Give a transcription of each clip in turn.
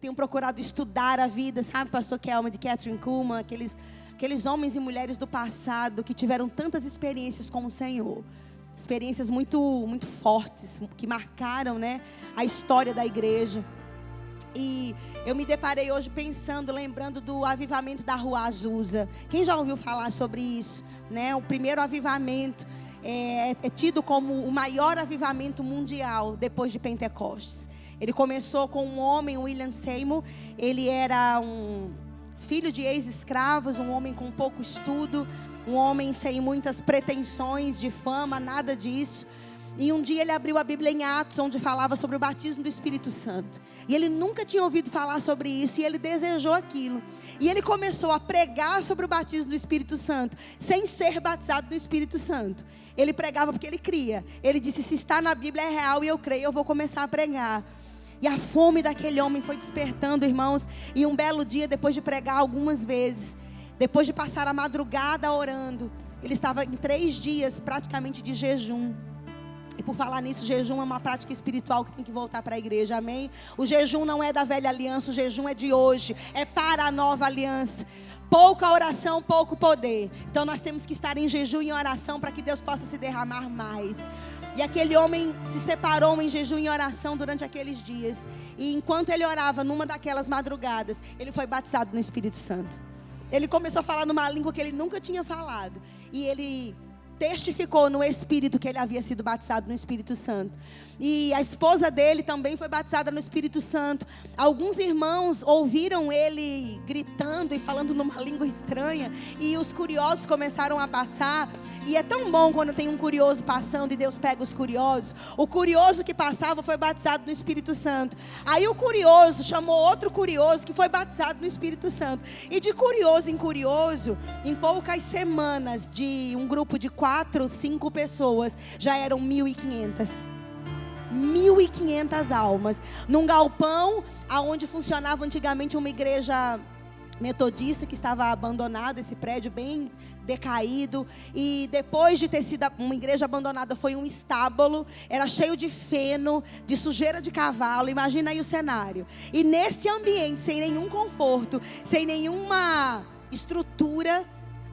tenho procurado estudar a vida, sabe, pastor Kelma, de Kathryn Kuhlman, aqueles homens e mulheres do passado que tiveram tantas experiências com o Senhor. Experiências muito, muito fortes, que marcaram, né, a história da igreja. E eu me deparei hoje pensando, lembrando do avivamento da Rua Azusa. Quem já ouviu falar sobre isso? Né? O primeiro avivamento é tido como o maior avivamento mundial depois de Pentecostes. Ele começou com um homem, William Seymour. Ele era um filho de ex-escravos, um homem com pouco estudo, um homem sem muitas pretensões de fama, nada disso. E um dia ele abriu a Bíblia em Atos, onde falava sobre o batismo do Espírito Santo. E ele nunca tinha ouvido falar sobre isso, e ele desejou aquilo. E ele começou a pregar sobre o batismo do Espírito Santo, sem ser batizado no Espírito Santo. Ele pregava porque ele cria. Ele disse, se está na Bíblia é real e eu creio, eu vou começar a pregar. E a fome daquele homem foi despertando, irmãos. E um belo dia, depois de pregar algumas vezes, depois de passar a madrugada orando, ele estava em 3 dias praticamente de jejum. E por falar nisso, jejum é uma prática espiritual que tem que voltar para a igreja, amém? O jejum não é da velha aliança, o jejum é de hoje, é para a nova aliança. Pouca oração, pouco poder. Então nós temos que estar em jejum e em oração para que Deus possa se derramar mais. E aquele homem se separou em jejum e oração durante aqueles dias. E enquanto ele orava, numa daquelas madrugadas, ele foi batizado no Espírito Santo. Ele começou a falar numa língua que ele nunca tinha falado. E ele testificou no Espírito que ele havia sido batizado no Espírito Santo. E a esposa dele também foi batizada no Espírito Santo. Alguns irmãos ouviram ele gritando e falando numa língua estranha. E os curiosos começaram a passar. E é tão bom quando tem um curioso passando e Deus pega os curiosos. O curioso que passava foi batizado no Espírito Santo. Aí o curioso chamou outro curioso que foi batizado no Espírito Santo. E de curioso em curioso, em poucas semanas, de um grupo de 4, 5 pessoas, já eram 1.500. 1.500 almas. Num galpão onde funcionava antigamente uma igreja metodista que estava abandonado, esse prédio bem decaído. E depois de ter sido uma igreja abandonada, foi um estábulo. Era cheio de feno, de sujeira de cavalo. Imagina aí o cenário. E nesse ambiente, sem nenhum conforto, sem nenhuma estrutura,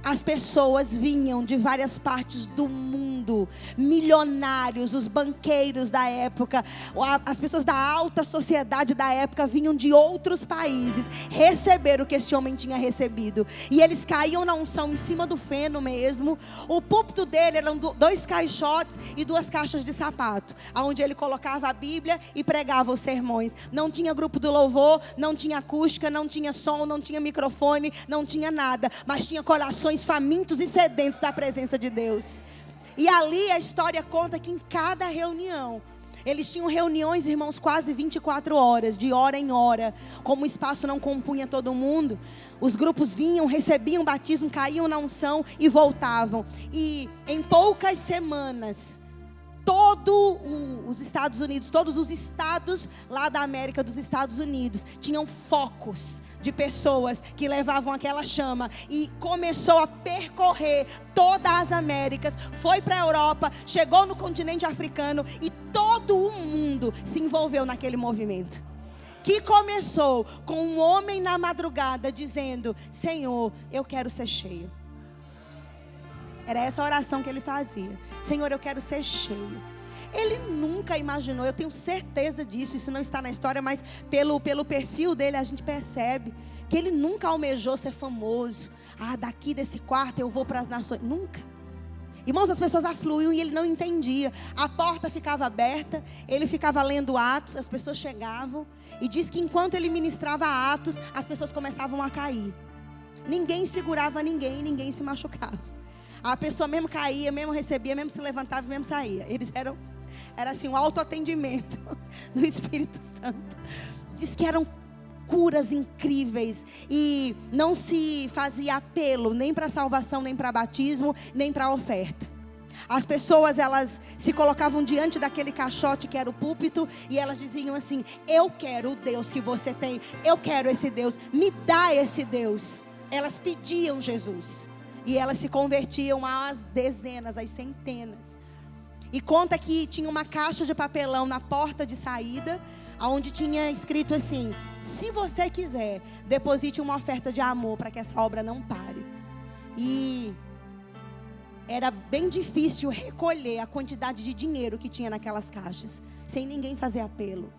as pessoas vinham de várias partes do mundo, milionários, os banqueiros da época, as pessoas da alta sociedade da época vinham de outros países receber o que esse homem tinha recebido. E eles caíam na unção em cima do feno mesmo. O púlpito dele eram 2 caixotes e 2 caixas de sapato, onde ele colocava a Bíblia e pregava os sermões. Não tinha grupo do louvor, não tinha acústica, não tinha som, não tinha microfone, não tinha nada, mas tinha corações famintos e sedentos da presença de Deus. E ali a história conta que em cada reunião, eles tinham reuniões, irmãos, quase 24 horas, de hora em hora. Como o espaço não compunha todo mundo, os grupos vinham, recebiam batismo, caíam na unção e voltavam. E em poucas semanas, todos os estados lá da América dos Estados Unidos tinham focos de pessoas que levavam aquela chama. E começou a percorrer todas as Américas, foi para a Europa, chegou no continente africano. E todo o mundo se envolveu naquele movimento, que começou com um homem na madrugada dizendo: Senhor, eu quero ser cheio. Era essa a oração que ele fazia: Senhor, eu quero ser cheio. Ele nunca imaginou, eu tenho certeza disso, isso não está na história, mas pelo perfil dele a gente percebe que ele nunca almejou ser famoso. Daqui desse quarto eu vou para as nações. Nunca. Irmãos, as pessoas afluíam e ele não entendia. A porta ficava aberta, ele ficava lendo Atos, as pessoas chegavam. E diz que enquanto ele ministrava Atos, as pessoas começavam a cair. Ninguém segurava ninguém, ninguém se machucava. A pessoa mesmo caía, mesmo recebia, mesmo se levantava, mesmo saía. Era assim, um autoatendimento do Espírito Santo. Diz que eram curas incríveis. E não se fazia apelo nem para salvação, nem para batismo, nem para oferta. As pessoas, elas se colocavam diante daquele caixote que era o púlpito, e elas diziam assim: eu quero o Deus que você tem, eu quero esse Deus, me dá esse Deus. Elas pediam Jesus, e elas se convertiam às dezenas, às centenas. E conta que tinha uma caixa de papelão na porta de saída, onde tinha escrito assim: se você quiser, deposite uma oferta de amor para que essa obra não pare. E era bem difícil recolher a quantidade de dinheiro que tinha naquelas caixas, sem ninguém fazer apelo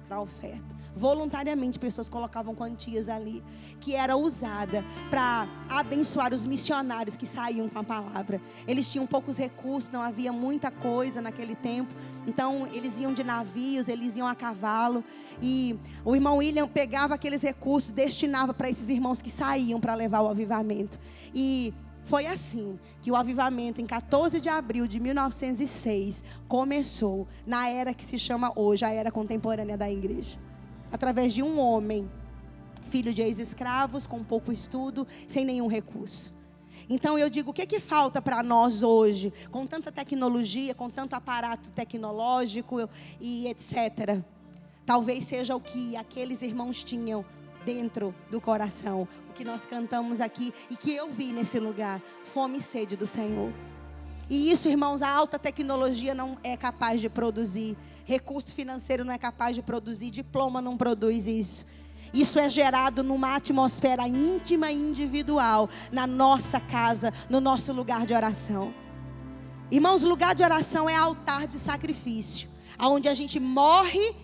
para a oferta. Voluntariamente pessoas colocavam quantias ali, que era usada para abençoar os missionários que saíam com a palavra. Eles tinham poucos recursos, não havia muita coisa naquele tempo, então eles iam de navios, eles iam a cavalo, e o irmão William pegava aqueles recursos, destinava para esses irmãos que saíam para levar o avivamento. E foi assim que o avivamento, em 14 de abril de 1906, começou na era que se chama hoje a era contemporânea da igreja. Através de um homem, filho de ex-escravos, com pouco estudo, sem nenhum recurso. Então eu digo, o que falta para nós hoje, com tanta tecnologia, com tanto aparato tecnológico e etc. Talvez seja o que aqueles irmãos tinham dentro do coração, o que nós cantamos aqui e que eu vi nesse lugar: fome e sede do Senhor. E isso, irmãos, a alta tecnologia não é capaz de produzir, recurso financeiro não é capaz de produzir, diploma não produz isso. Isso é gerado numa atmosfera íntima e individual, na nossa casa, no nosso lugar de oração. Irmãos, lugar de oração é altar de sacrifício, onde a gente morre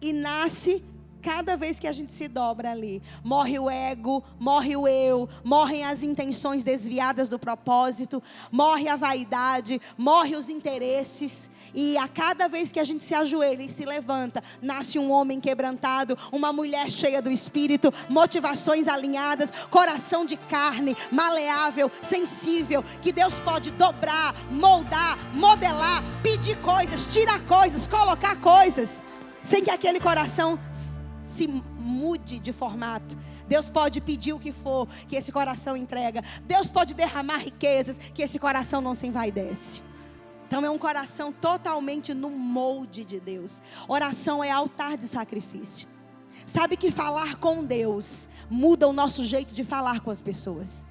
e nasce. Cada vez que a gente se dobra ali, morre o ego, morre o eu, morrem as intenções desviadas do propósito, morre a vaidade, morre os interesses. E a cada vez que a gente se ajoelha e se levanta, nasce um homem quebrantado, uma mulher cheia do Espírito, motivações alinhadas, coração de carne, maleável, sensível, que Deus pode dobrar, moldar, modelar, pedir coisas, tirar coisas, colocar coisas, sem que aquele coração se mude de formato. Deus pode pedir o que for, que esse coração entrega. Deus pode derramar riquezas, que esse coração não se envaidece. Então é um coração totalmente no molde de Deus. Oração é altar de sacrifício. Sabe que falar com Deus muda o nosso jeito de falar com as pessoas.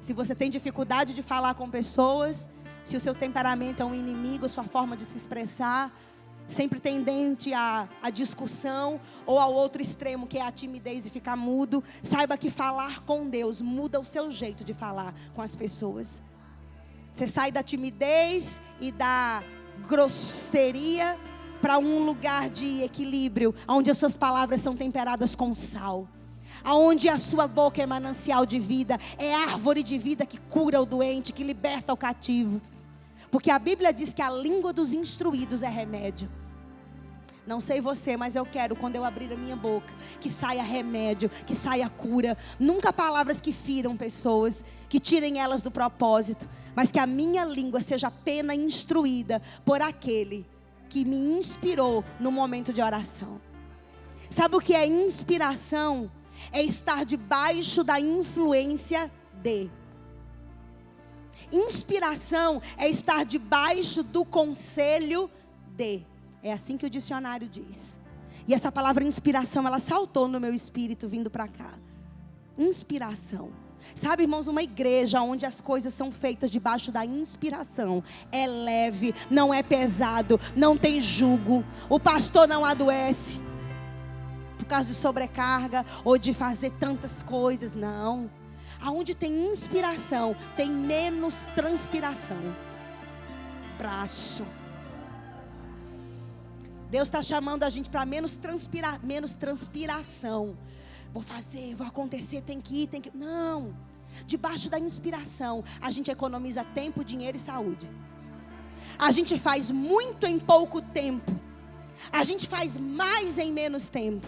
Se você tem dificuldade de falar com pessoas, se o seu temperamento é um inimigo, a sua forma de se expressar sempre tendente à discussão, ou ao outro extremo, que é a timidez e ficar mudo, saiba que falar com Deus muda o seu jeito de falar com as pessoas. Você sai da timidez e da grosseria para um lugar de equilíbrio, onde as suas palavras são temperadas com sal, aonde a sua boca é manancial de vida, é árvore de vida que cura o doente, que liberta o cativo. Porque a Bíblia diz que a língua dos instruídos é remédio. Não sei você, mas eu quero, quando eu abrir a minha boca, que saia remédio, que saia cura. Nunca palavras que firam pessoas, que tirem elas do propósito, mas que a minha língua seja apenas instruída por aquele que me inspirou no momento de oração. Sabe o que é inspiração? É estar debaixo da influência de. Inspiração é estar debaixo do conselho de. É assim que o dicionário diz. E essa palavra inspiração, ela saltou no meu espírito vindo para cá. Inspiração. Sabe, irmãos, uma igreja onde as coisas são feitas debaixo da inspiração é leve, não é pesado, não tem jugo. O pastor não adoece por causa de sobrecarga ou de fazer tantas coisas, não. Aonde tem inspiração, tem menos transpiração. Braço. Deus está chamando a gente para menos transpiração. Vou fazer, vou acontecer, tem que ir. Não. Debaixo da inspiração, a gente economiza tempo, dinheiro e saúde. A gente faz muito em pouco tempo. A gente faz mais em menos tempo.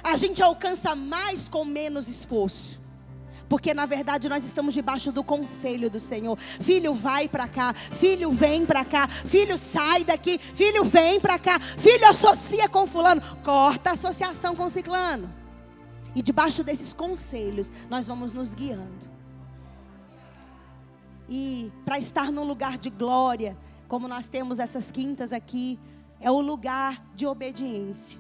A gente alcança mais com menos esforço. Porque na verdade nós estamos debaixo do conselho do Senhor. Filho, vai para cá. Filho, vem para cá. Filho, sai daqui. Filho, vem para cá. Filho, associa com fulano. Corta a associação com ciclano. E debaixo desses conselhos nós vamos nos guiando. E para estar num lugar de glória, como nós temos essas quintas aqui, é o lugar de obediência.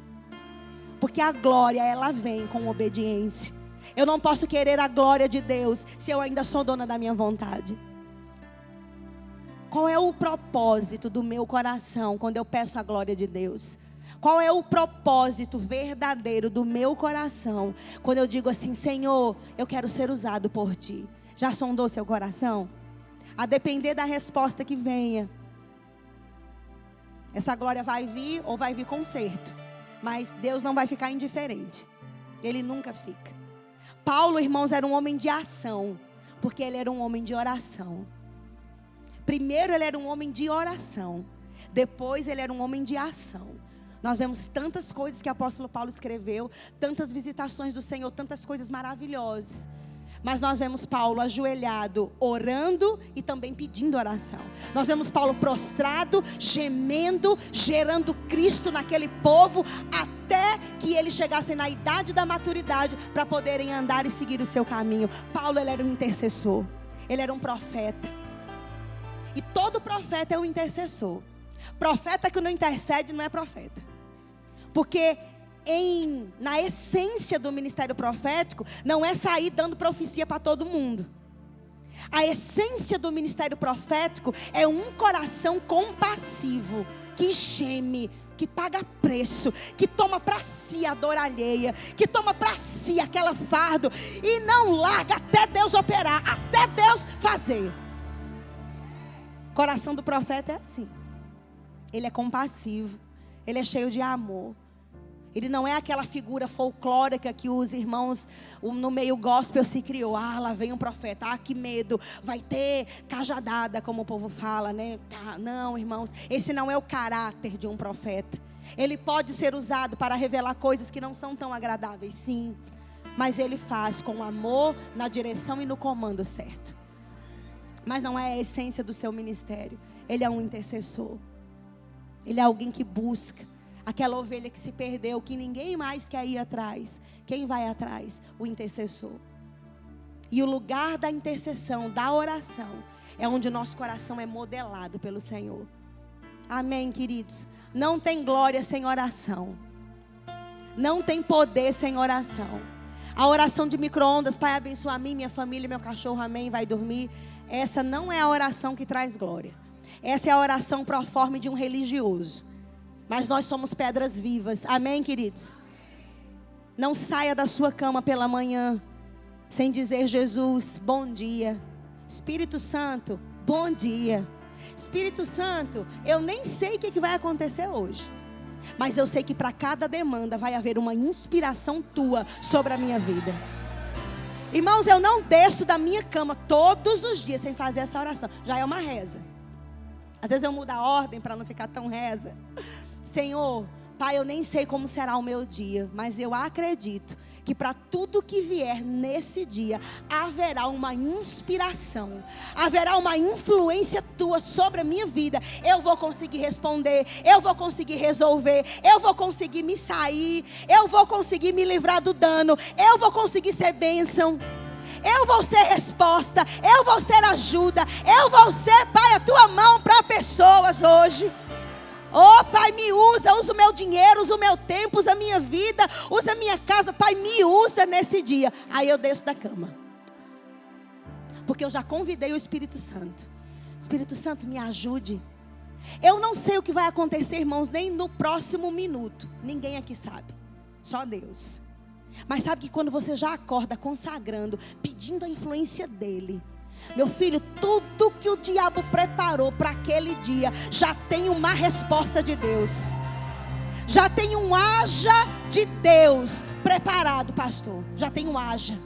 Porque a glória, ela vem com obediência. Eu não posso querer a glória de Deus se eu ainda sou dona da minha vontade. Qual é o propósito do meu coração quando eu peço a glória de Deus? Qual é o propósito verdadeiro do meu coração quando eu digo assim: Senhor, eu quero ser usado por Ti? Já sondou seu coração? A depender da resposta que venha, essa glória vai vir ou vai vir conserto. Mas Deus não vai ficar indiferente. Ele nunca fica. Paulo, irmãos, era um homem de ação, porque ele era um homem de oração. Primeiro ele era um homem de oração, depois ele era um homem de ação. Nós vemos tantas coisas que o apóstolo Paulo escreveu, tantas visitações do Senhor, tantas coisas maravilhosas. Mas nós vemos Paulo ajoelhado, orando e também pedindo oração. Nós vemos Paulo prostrado, gemendo, gerando Cristo naquele povo, até que eles chegassem na idade da maturidade para poderem andar e seguir o seu caminho. Paulo, ele era um intercessor, ele era um profeta. E todo profeta é um intercessor. Profeta que não intercede não é profeta. Porque na essência do ministério profético, não é sair dando profecia para todo mundo. A essência do ministério profético é um coração compassivo, que geme, que paga preço, que toma para si a dor alheia, que toma para si aquela fardo e não larga até Deus operar, até Deus fazer. O coração do profeta é assim. Ele é compassivo, ele é cheio de amor. Ele não é aquela figura folclórica que os irmãos no meio gospel se criou. Ah, lá vem um profeta, ah, que medo, vai ter cajadada, como o povo fala, né? Não, irmãos, esse não é o caráter de um profeta. Ele pode ser usado para revelar coisas que não são tão agradáveis, sim. Mas ele faz com amor, na direção e no comando certo. Mas não é a essência do seu ministério. Ele é um intercessor. Ele é alguém que busca. Aquela ovelha que se perdeu, que ninguém mais quer ir atrás. Quem vai atrás? O intercessor. E o lugar da intercessão, da oração, é onde o nosso coração é modelado pelo Senhor. Amém, queridos? Não tem glória sem oração. Não tem poder sem oração. A oração de micro-ondas: Pai, abençoa a mim, minha família, meu cachorro, amém, vai dormir. Essa não é a oração que traz glória. Essa é a oração proforme de um religioso. Mas nós somos pedras vivas. Amém, queridos? Não saia da sua cama pela manhã sem dizer: Jesus, bom dia. Espírito Santo, bom dia. Espírito Santo, eu nem sei o que vai acontecer hoje, mas eu sei que para cada demanda vai haver uma inspiração tua sobre a minha vida. Irmãos, eu não desço da minha cama todos os dias sem fazer essa oração. Já é uma reza. Às vezes eu mudo a ordem para não ficar tão reza. Senhor, Pai, eu nem sei como será o meu dia, mas eu acredito que para tudo que vier nesse dia, haverá uma inspiração, haverá uma influência tua sobre a minha vida. Eu vou conseguir responder, eu vou conseguir resolver, eu vou conseguir me sair, eu vou conseguir me livrar do dano, eu vou conseguir ser bênção, eu vou ser resposta, eu vou ser ajuda, eu vou ser, Pai, a tua mão para pessoas hoje. Oh, Pai, me usa o meu dinheiro, usa o meu tempo, usa a minha vida, usa a minha casa. Pai, me usa nesse dia. Aí eu desço da cama, porque eu já convidei o Espírito Santo. Espírito Santo, me ajude. Eu não sei o que vai acontecer, irmãos, nem no próximo minuto. Ninguém aqui sabe, só Deus. Mas sabe que quando você já acorda consagrando, pedindo a influência dele, meu filho, tudo que o diabo preparou para aquele dia já tem uma resposta de Deus. Já tem um haja de Deus preparado, pastor. Já tem um haja.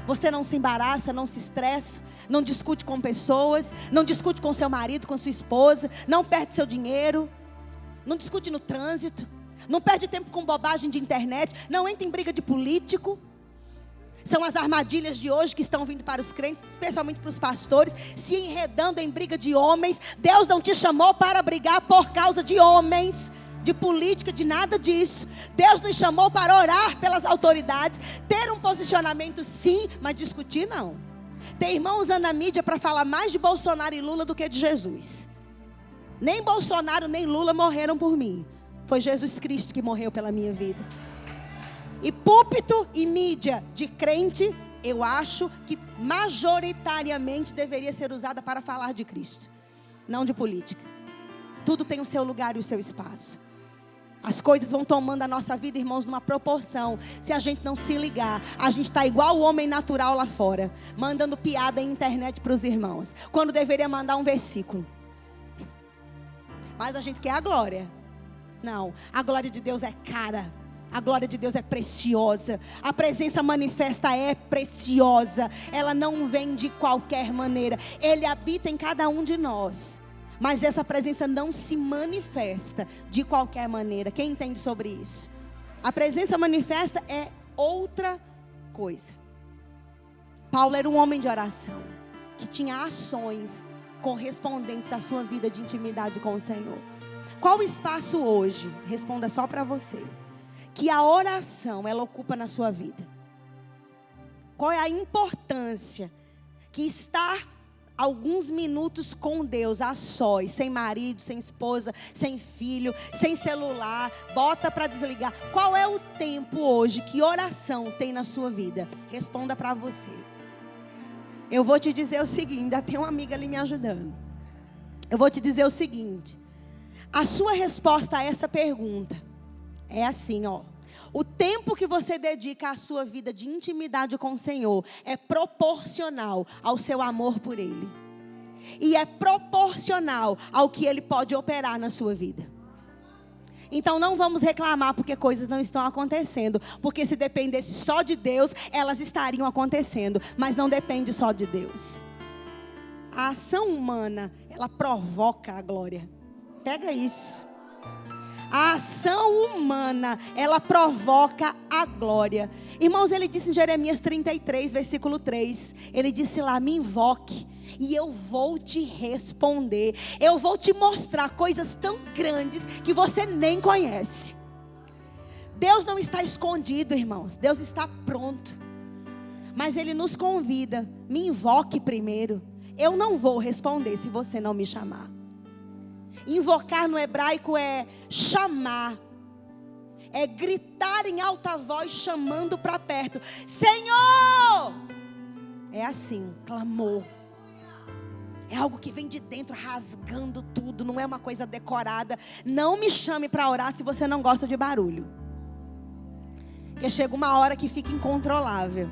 Você não se embaraça, não se estressa, não discute com pessoas, não discute com seu marido, com sua esposa, não perde seu dinheiro, não discute no trânsito, não perde tempo com bobagem de internet, não entra em briga de político. São as armadilhas de hoje que estão vindo para os crentes, especialmente para os pastores, se enredando em briga de homens. Deus não te chamou para brigar por causa de homens, de política, de nada disso. Deus nos chamou para orar pelas autoridades, ter um posicionamento sim, mas discutir não. Tem irmão usando a mídia para falar mais de Bolsonaro e Lula do que de Jesus. Nem Bolsonaro nem Lula morreram por mim. Foi Jesus Cristo que morreu pela minha vida. E púlpito e mídia de crente, eu acho que majoritariamente deveria ser usada para falar de Cristo, não de política. Tudo tem o seu lugar e o seu espaço. As coisas vão tomando a nossa vida, irmãos, numa proporção. Se a gente não se ligar, a gente está igual o homem natural lá fora, mandando piada em internet para os irmãos, quando deveria mandar um versículo. Mas a gente quer a glória. Não, a glória de Deus é cara. A glória de Deus é preciosa. A presença manifesta é preciosa. Ela não vem de qualquer maneira. Ele habita em cada um de nós. Mas essa presença não se manifesta de qualquer maneira. Quem entende sobre isso? A presença manifesta é outra coisa. Paulo era um homem de oração, que tinha ações correspondentes à sua vida de intimidade com o Senhor. Qual o espaço hoje? Responda só para você. Que a oração, ela ocupa na sua vida. Qual é a importância que estar alguns minutos com Deus, a sós, sem marido, sem esposa, sem filho, sem celular, bota para desligar. Qual é o tempo hoje que oração tem na sua vida? Responda para você. Eu vou te dizer o seguinte, ainda tem uma amiga ali me ajudando. Eu vou te dizer o seguinte, a sua resposta a essa pergunta é assim, ó. O tempo que você dedica à sua vida de intimidade com o Senhor é proporcional ao seu amor por Ele. E é proporcional ao que Ele pode operar na sua vida. Então não vamos reclamar porque coisas não estão acontecendo. Porque se dependesse só de Deus, elas estariam acontecendo. Mas não depende só de Deus. A ação humana, ela provoca a glória. Pega isso. A ação humana, ela provoca a glória. Irmãos, ele disse em Jeremias 33, versículo 3. Ele disse lá, me invoque e eu vou te responder. Eu vou te mostrar coisas tão grandes que você nem conhece. Deus não está escondido, irmãos. Deus está pronto. Mas Ele nos convida, me invoque primeiro. Eu não vou responder se você não me chamar. Invocar no hebraico é chamar. É gritar em alta voz, chamando para perto. Senhor! É assim, clamor. É algo que vem de dentro, rasgando tudo. Não é uma coisa decorada. Não me chame para orar se você não gosta de barulho. Porque chega uma hora que fica incontrolável.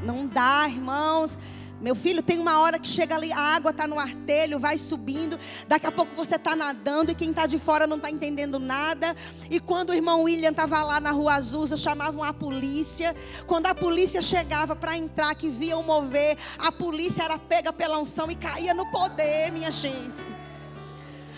Não dá, irmãos. Meu filho, tem uma hora que chega ali, a água está no artelho, vai subindo. Daqui a pouco você está nadando e quem está de fora não está entendendo nada. E quando o irmão William estava lá na Rua Azusa, chamavam a polícia. Quando a polícia chegava para entrar, que via o mover, a polícia era pega pela unção e caía no poder, minha gente.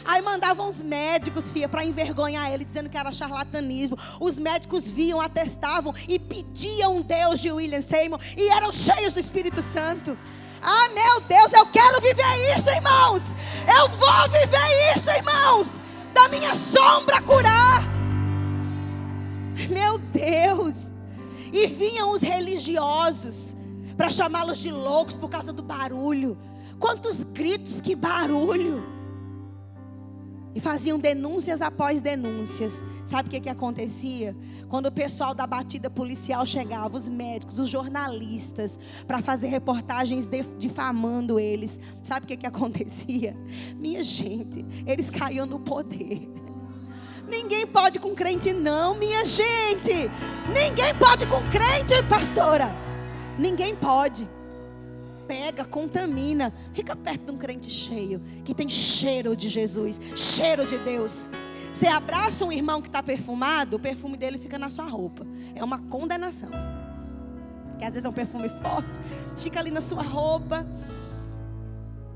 Aí mandavam os médicos, filha, para envergonhar ele, dizendo que era charlatanismo. Os médicos viam, atestavam e pediam Deus de William Seymour. E eram cheios do Espírito Santo. Ah, meu Deus, eu quero viver isso, irmãos. Eu vou viver isso, irmãos. Da minha sombra curar. Meu Deus. E vinham os religiosos para chamá-los de loucos por causa do barulho. Quantos gritos, que barulho. E faziam denúncias após denúncias. Sabe o que acontecia? Quando o pessoal da batida policial chegava, os médicos, os jornalistas, para fazer reportagens difamando eles. Sabe o que acontecia? Minha gente, eles caíam no poder. Ninguém pode com crente não, minha gente. Ninguém pode com crente, pastora. Ninguém pode. Pega, contamina. Fica perto de um crente cheio, que tem cheiro de Jesus, cheiro de Deus. Você abraça um irmão que está perfumado, o perfume dele fica na sua roupa. É uma condenação. Que às vezes é um perfume forte, fica ali na sua roupa.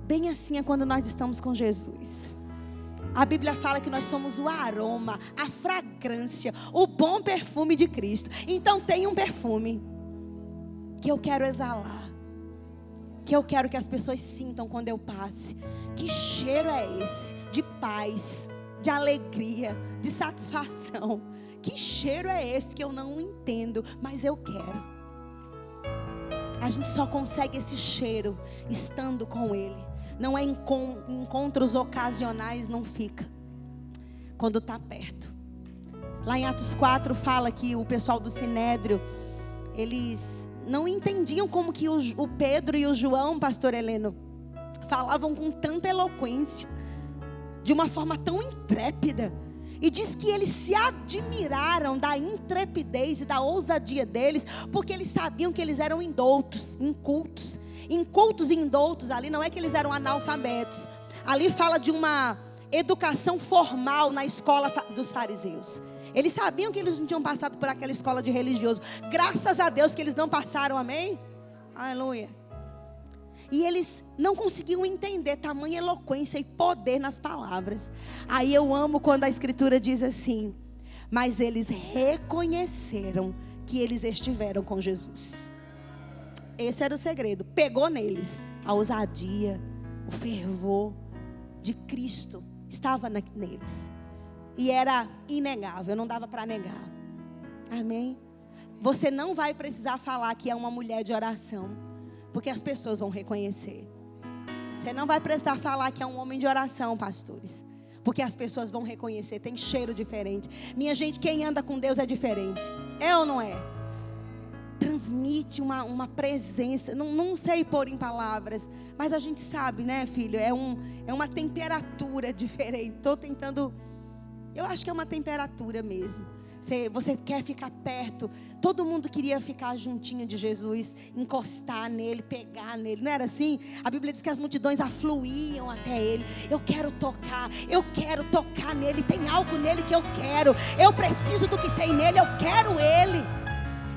Bem assim é quando nós estamos com Jesus. A Bíblia fala que nós somos o aroma, a fragrância, o bom perfume de Cristo. Então tem um perfume que eu quero exalar, que eu quero que as pessoas sintam quando eu passe. Que cheiro é esse? De paz, de alegria, de satisfação. Que cheiro é esse que eu não entendo, mas eu quero. A gente só consegue esse cheiro estando com Ele. Não é encontros ocasionais, não fica. Quando está perto. Lá em Atos 4 fala que o pessoal do Sinédrio, eles não entendiam como que o Pedro e o João, pastor Heleno, falavam com tanta eloquência, de uma forma tão intrépida. E diz que eles se admiraram da intrepidez e da ousadia deles, porque eles sabiam que eles eram indoutos, incultos. Incultos e indoutos ali não é que eles eram analfabetos. Ali fala de uma educação formal na escola dos fariseus. Eles sabiam que eles não tinham passado por aquela escola de religioso. Graças a Deus que eles não passaram, amém? Aleluia. E eles não conseguiam entender tamanha eloquência e poder nas palavras. Aí eu amo quando a escritura diz assim: mas eles reconheceram que eles estiveram com Jesus. Esse era o segredo. Pegou neles a ousadia, o fervor de Cristo estava neles. E era inegável, não dava para negar. Amém? Você não vai precisar falar que é uma mulher de oração, porque as pessoas vão reconhecer. Você não vai precisar falar que é um homem de oração, pastores, porque as pessoas vão reconhecer. Tem cheiro diferente. Minha gente, quem anda com Deus é diferente. É ou não é? Transmite uma presença. Não sei pôr em palavras, mas a gente sabe, né, filho? É uma temperatura diferente. Estou tentando. Eu acho que é uma temperatura mesmo. Você quer ficar perto. Todo mundo queria ficar juntinho de Jesus, encostar nele, pegar nele. Não era assim? A Bíblia diz que as multidões afluíam até ele. Eu quero tocar nele. Tem algo nele que eu quero. Eu preciso do que tem nele, eu quero ele.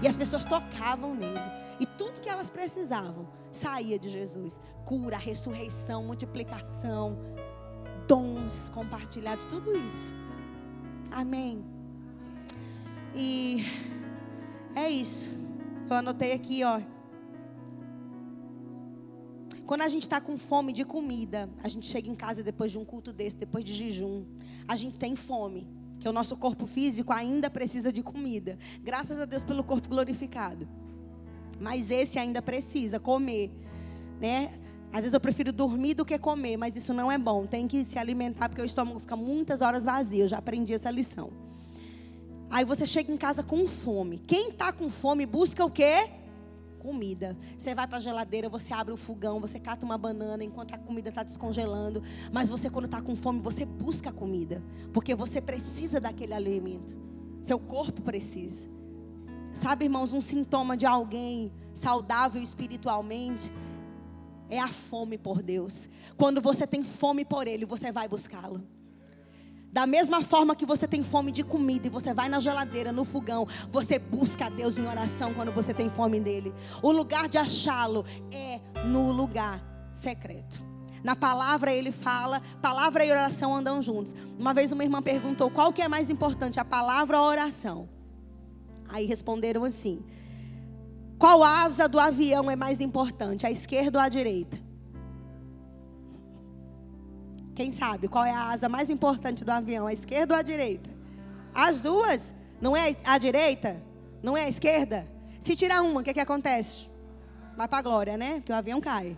E as pessoas tocavam nele. E tudo que elas precisavam saía de Jesus. Cura, ressurreição, multiplicação, dons compartilhados, tudo isso. Amém. E é isso. Eu anotei aqui, ó. Quando a gente está com fome de comida, a gente chega em casa depois de um culto desse, depois de jejum, a gente tem fome, que o nosso corpo físico ainda precisa de comida. Graças a Deus pelo corpo glorificado. Mas esse ainda precisa comer, né? Às vezes eu prefiro dormir do que comer, mas isso não é bom. Tem que se alimentar, porque o estômago fica muitas horas vazio. Eu já aprendi essa lição. Aí você chega em casa com fome. Quem está com fome busca o quê? Comida. Você vai para a geladeira, você abre o fogão, você cata uma banana enquanto a comida está descongelando. Mas você, quando está com fome, você busca a comida, porque você precisa daquele alimento. Seu corpo precisa. Sabe, irmãos, um sintoma de alguém saudável espiritualmente é a fome por Deus. Quando você tem fome por Ele, você vai buscá-lo. Da mesma forma que você tem fome de comida e você vai na geladeira, no fogão, você busca a Deus em oração quando você tem fome dele. O lugar de achá-lo é no lugar secreto. Na palavra ele fala, palavra e oração andam juntos. Uma vez uma irmã perguntou, qual que é mais importante, a palavra ou a oração? Aí responderam assim: qual asa do avião é mais importante, a esquerda ou a direita? Quem sabe qual é a asa mais importante do avião, a esquerda ou a direita? As duas? Não é a direita? Não é a esquerda? Se tirar uma, o que acontece? Vai para a glória, né? Porque o avião cai.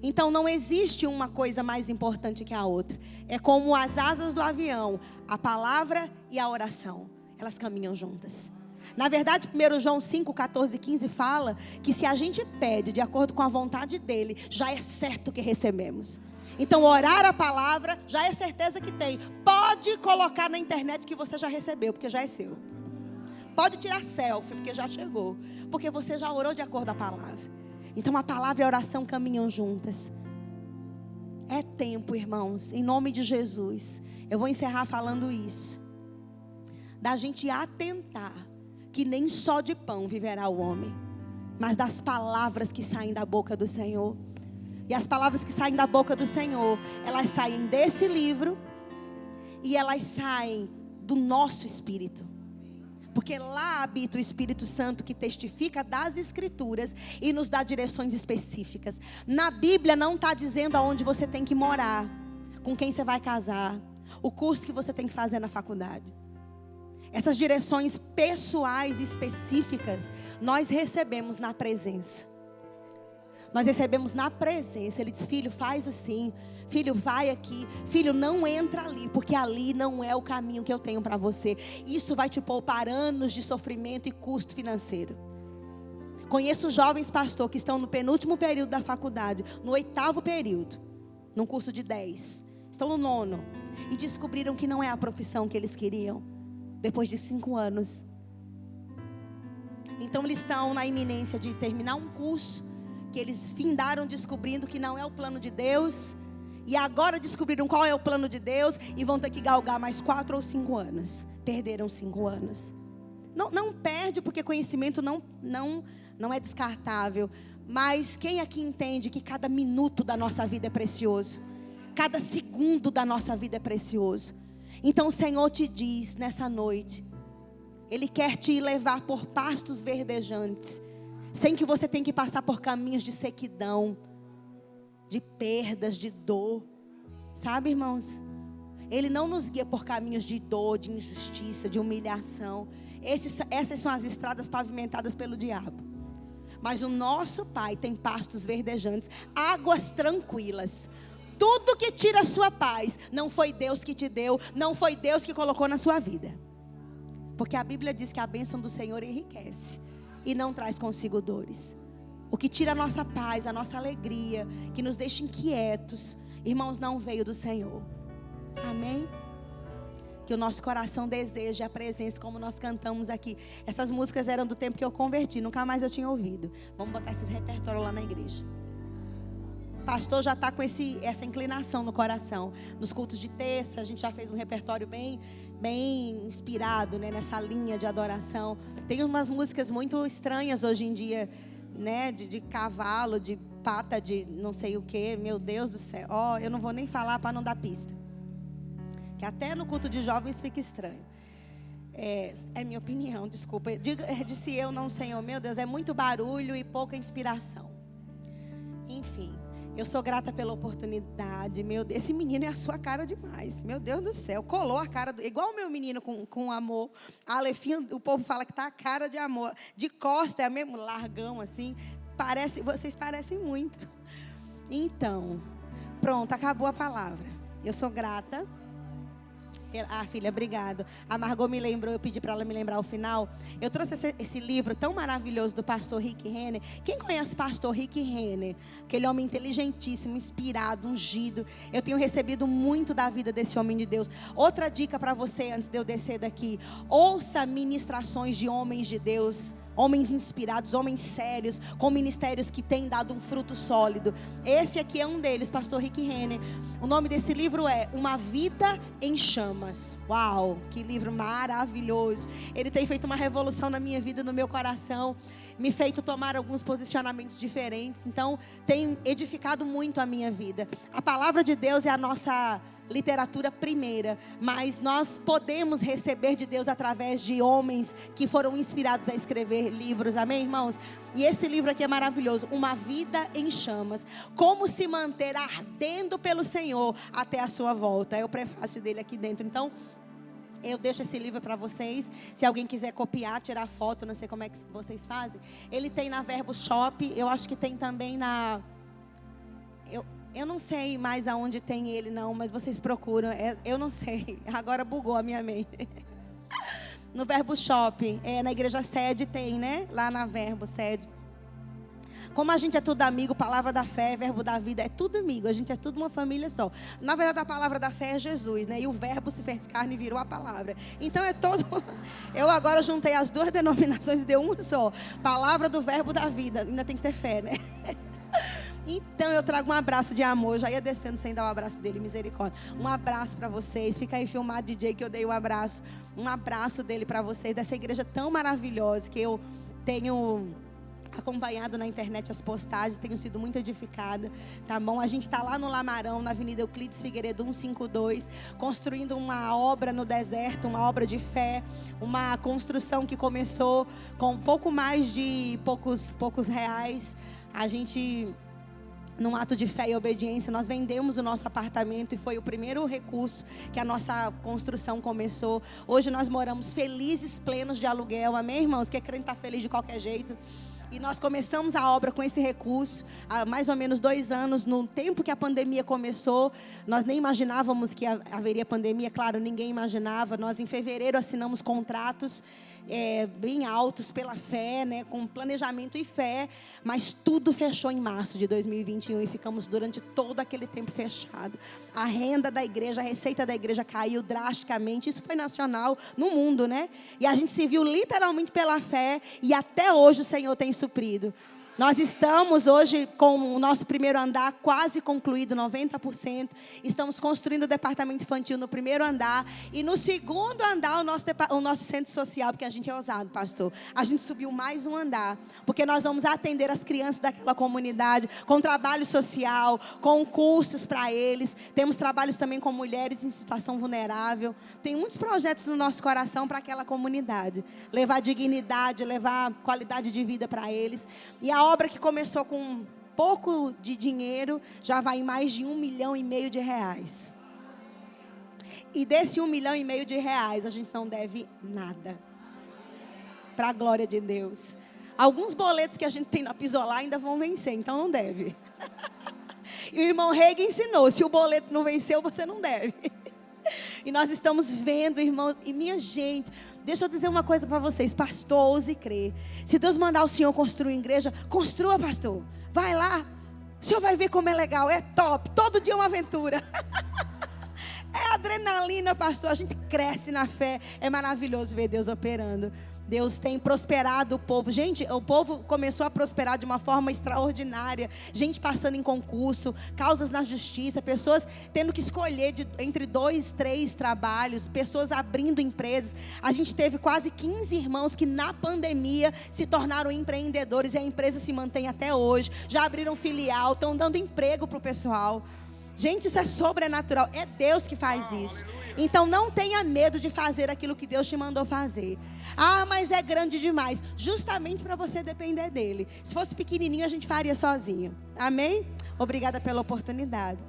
Então não existe uma coisa mais importante que a outra. É como as asas do avião, a palavra e a oração. Elas caminham juntas. Na verdade, 1 João 5, 14 e 15 fala que se a gente pede de acordo com a vontade dele, já é certo que recebemos. Então orar a palavra já é certeza que tem. Pode colocar na internet que você já recebeu, porque já é seu. Pode tirar selfie, porque já chegou, porque você já orou de acordo com a palavra. Então a palavra e a oração caminham juntas. É tempo, irmãos, em nome de Jesus. Eu vou encerrar falando isso. Da gente atentar que nem só de pão viverá o homem, mas das palavras que saem da boca do Senhor. E as palavras que saem da boca do Senhor, elas saem desse livro e elas saem do nosso espírito. Porque lá habita o Espírito Santo que testifica das Escrituras e nos dá direções específicas. Na Bíblia não está dizendo aonde você tem que morar, com quem você vai casar, o curso que você tem que fazer na faculdade. Essas direções pessoais específicas nós recebemos na presença. Nós recebemos na presença. Ele diz, filho, faz assim. Filho, vai aqui. Filho, não entra ali, porque ali não é o caminho que eu tenho para você. Isso vai te poupar anos de sofrimento e custo financeiro. Conheço jovens pastor que estão no penúltimo período da faculdade, no 8º período, num curso de 10. Estão no 9º. e descobriram que não é a profissão que eles queriam, depois de 5 anos. Então eles estão na iminência de terminar um curso, que eles findaram descobrindo que não é o plano de Deus, e agora descobriram qual é o plano de Deus, e vão ter que galgar mais 4 ou 5 anos. Perderam 5 anos. Não perde, porque conhecimento não é descartável. Mas quem aqui entende que cada minuto da nossa vida é precioso? Cada segundo da nossa vida é precioso. Então o Senhor te diz nessa noite, Ele quer te levar por pastos verdejantes, sem que você tenha que passar por caminhos de sequidão, de perdas, de dor. Sabe, irmãos? Ele não nos guia por caminhos de dor, de injustiça, de humilhação. Essas são as estradas pavimentadas pelo diabo. Mas o nosso Pai tem pastos verdejantes, águas tranquilas. Tudo que tira a sua paz, não foi Deus que te deu, não foi Deus que colocou na sua vida. Porque a Bíblia diz que a bênção do Senhor enriquece e não traz consigo dores. O que tira a nossa paz, a nossa alegria, que nos deixa inquietos, irmãos, não veio do Senhor. Amém? Que o nosso coração deseje a presença, como nós cantamos aqui. Essas músicas eram do tempo que eu converti, nunca mais eu tinha ouvido. Vamos botar esses repertórios lá na igreja. O pastor já está com essa inclinação no coração. Nos cultos de terça, a gente já fez um repertório bem inspirado, né, nessa linha de adoração. Tem umas músicas muito estranhas hoje em dia, né, de cavalo, de pata, de não sei o que. Meu Deus do céu. Eu não vou nem falar para não dar pista. Que até no culto de jovens fica estranho. É minha opinião, desculpa. Disse eu, não, Senhor. Meu Deus, é muito barulho e pouca inspiração. Enfim, eu sou grata pela oportunidade. Meu Deus, esse menino é a sua cara demais. Meu Deus do céu, colou a cara, igual o meu menino com amor. A Alefinha, o povo fala que tá a cara de amor. De costa, é mesmo largão assim. Vocês parecem muito. Então, pronto, acabou a palavra. Eu sou grata. Filha, obrigado. A Margot me lembrou, eu pedi para ela me lembrar o final. Eu trouxe esse livro tão maravilhoso do pastor Rick Renner. Quem conhece o pastor Rick Renner? Aquele homem inteligentíssimo, inspirado, ungido. Eu tenho recebido muito da vida desse homem de Deus. Outra dica para você, antes de eu descer daqui: ouça ministrações de homens de Deus. Homens inspirados, homens sérios, com ministérios que têm dado um fruto sólido. Esse aqui é um deles, pastor Rick Renner. O nome desse livro é Uma Vida em Chamas. Uau, que livro maravilhoso. Ele tem feito uma revolução na minha vida, no meu coração, me feito tomar alguns posicionamentos diferentes. Então, tem edificado muito a minha vida. A palavra de Deus é a nossa literatura primeira, mas nós podemos receber de Deus através de homens que foram inspirados a escrever livros, amém, irmãos? E esse livro aqui é maravilhoso, Uma Vida em Chamas, como se manter ardendo pelo Senhor até a sua volta. É o prefácio dele aqui dentro. Então, eu deixo esse livro para vocês. Se alguém quiser copiar, tirar foto, não sei como é que vocês fazem. Ele tem na Verbo Shop, eu acho que tem também na... Eu não sei mais aonde tem ele não, mas vocês procuram. Eu não sei, agora bugou a minha mente. No Verbo Shop, na igreja sede tem, né? Lá na Verbo sede. Como a gente é tudo amigo, palavra da fé, verbo da vida, é tudo amigo. A gente é tudo uma família só. Na verdade, a palavra da fé é Jesus, né? E o verbo se fez carne e virou a palavra. Então é todo... Eu agora juntei as duas denominações e deu uma só. Palavra do verbo da vida. Ainda tem que ter fé, né? Então eu trago um abraço de amor. Eu já ia descendo sem dar o abraço dele, misericórdia. Um abraço para vocês. Fica aí filmado, DJ, que eu dei um abraço. Um abraço dele para vocês, dessa igreja tão maravilhosa que eu tenho acompanhado na internet as postagens, tenho sido muito edificada, tá bom? A gente está lá no Lamarão, na Avenida Euclides Figueiredo 152, construindo uma obra no deserto, uma obra de fé, uma construção que começou com pouco mais de poucos reais. A gente, num ato de fé e obediência, nós vendemos o nosso apartamento e foi o primeiro recurso que a nossa construção começou. Hoje nós moramos felizes, plenos de aluguel, amém, irmãos? Que crente está feliz de qualquer jeito. E nós começamos a obra com esse recurso há mais ou menos 2 anos, no tempo que a pandemia começou. Nós nem imaginávamos que haveria pandemia, claro, ninguém imaginava. Nós em fevereiro assinamos contratos bem altos pela fé, né, com planejamento e fé, mas tudo fechou em março de 2021 e ficamos durante todo aquele tempo fechado. A renda da igreja, a receita da igreja caiu drasticamente. Isso foi nacional, no mundo, né? E a gente se viu literalmente pela fé e até hoje o Senhor tem suprido. Nós estamos hoje com o nosso primeiro andar quase concluído, 90%. Estamos construindo o departamento infantil no primeiro andar. E no segundo andar, o nosso centro social, porque a gente é ousado, pastor. A gente subiu mais um andar, porque nós vamos atender as crianças daquela comunidade, com trabalho social, com cursos para eles. Temos trabalhos também com mulheres em situação vulnerável. Tem muitos projetos no nosso coração para aquela comunidade. Levar dignidade, levar qualidade de vida para eles. E a obra que começou com pouco de dinheiro, já vai em mais de 1,5 milhão de reais. E desse 1,5 milhão de reais, a gente não deve nada. Para a glória de Deus. Alguns boletos que a gente tem na Pisolar ainda vão vencer, então não deve. E o irmão Rega ensinou, se o boleto não venceu, você não deve. E nós estamos vendo, irmãos, e minha gente, deixa eu dizer uma coisa para vocês, pastor, ouse crer. Se Deus mandar o senhor construir igreja, construa, pastor. Vai lá, o senhor vai ver como é legal, é top, todo dia é uma aventura. É adrenalina, pastor, a gente cresce na fé, é maravilhoso ver Deus operando. Deus tem prosperado o povo. Gente, o povo começou a prosperar de uma forma extraordinária. Gente passando em concurso, causas na justiça, pessoas tendo que escolher entre 2, 3 trabalhos, pessoas abrindo empresas. A gente teve quase 15 irmãos que na pandemia se tornaram empreendedores e a empresa se mantém até hoje. Já abriram filial, estão dando emprego para o pessoal. Gente, isso é sobrenatural. É Deus que faz isso. Então não tenha medo de fazer aquilo que Deus te mandou fazer. Ah, mas é grande demais. Justamente para você depender dele. Se fosse pequenininho, a gente faria sozinho. Amém? Obrigada pela oportunidade.